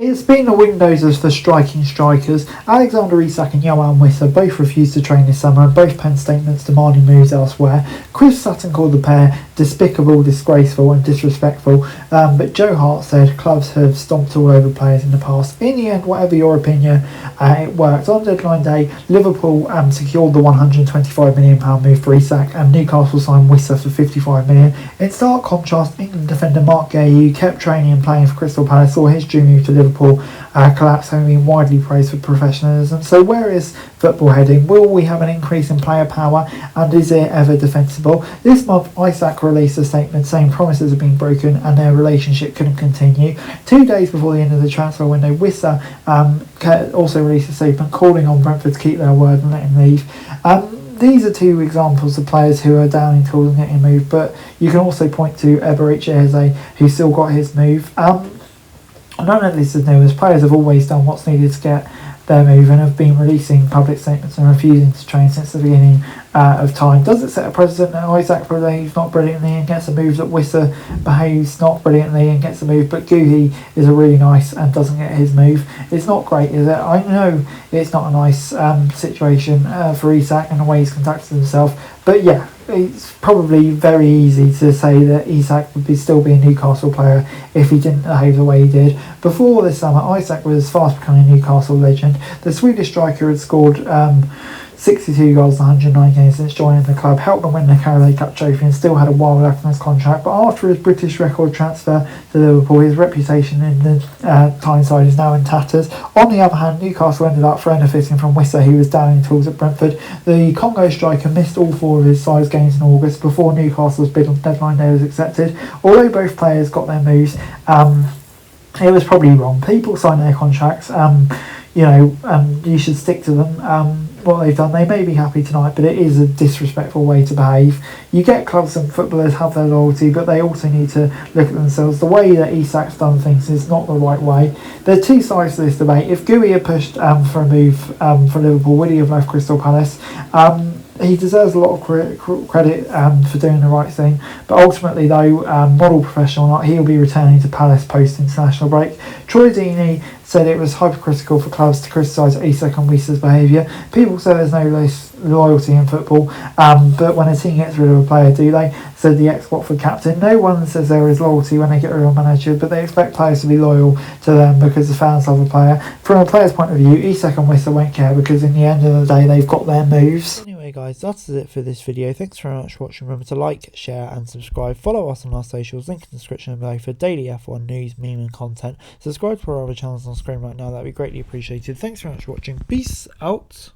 It's been the windows for striking strikers. Alexander Isak and Isak Wissa both refused to train this summer and both penned statements demanding moves elsewhere. Chris Sutton called the pair despicable, disgraceful and disrespectful, but Joe Hart said clubs have stomped all over players in the past. In the end, whatever your opinion, it worked. On deadline day, Liverpool secured the £125 million move for Isak and Newcastle signed Wissa for £55 million. In stark contrast, England defender Mark Guehi, who kept training and playing for Crystal Palace, saw his dream move to Liverpool collapse, having been widely praised for professionalism. So where is football heading? Will we have an increase in player power, and is it ever defensible? This month, Isak released a statement saying promises have been broken and their relationship couldn't continue. 2 days before the end of the transfer window, Wissa also released a statement calling on Brentford to keep their word and let him leave. These are two examples of players who are down in tools and getting moved, but you can also point to Eberechi Eze, who still got his move. None of this is new, as players have always done what's needed to get their move and have been releasing public statements and refusing to train since the beginning of time. Does it set a precedent that Isak behaves not brilliantly and gets a move, that Wissa behaves not brilliantly and gets a move, but Guehi is a really nice and doesn't get his move? It's not great, is it? I know it's not a nice situation for Isak and the way he's conducted himself, but yeah, it's probably very easy to say that Isak would still be a Newcastle player if he didn't behave the way he did. Before this summer, Isak was fast becoming a Newcastle legend. The Swedish striker had scored 62 goals in 109 games since joining the club, helped them win the Carabao Cup trophy and still had a while left on his contract. But after his British record transfer to Liverpool, his reputation in the Tyneside is now in tatters. On the other hand, Newcastle ended up benefiting from Wissa, who was down in tools at Brentford. The Congo striker missed all 4 of his size games in August before Newcastle's bid on deadline day was accepted. Although both players got their moves, it was probably wrong. People sign their contracts, you should stick to them. What they've done, they may be happy tonight, but it is a disrespectful way to behave. You get clubs and footballers have their loyalty, but they also need to look at themselves. The way that Isak's done things is not the right way. There are two sides to this debate. If Guehi had pushed for a move for Liverpool, would he have left Crystal Palace? He deserves a lot of credit for doing the right thing, but ultimately though, model professional or not, he'll be returning to Palace post-international break. Troy Deeney said it was hypocritical for clubs to criticise Isak and Wissa's behaviour. People say there's no loyalty in football, but when a team gets rid of a player, do they? Said the ex-Watford captain. No one says there is loyalty when they get rid of a manager, but they expect players to be loyal to them because the fans love a player. From a player's point of view, Isak and Wissa won't care because in the end of the day, they've got their moves. Anyway guys, that's it for this video. Thanks very much for watching. Remember to like, share and subscribe. Follow us on our socials, link in the description below for daily F1 news, meme and content. Subscribe to our other channels on screen right now, that'd be greatly appreciated. Thanks very much for watching. Peace out.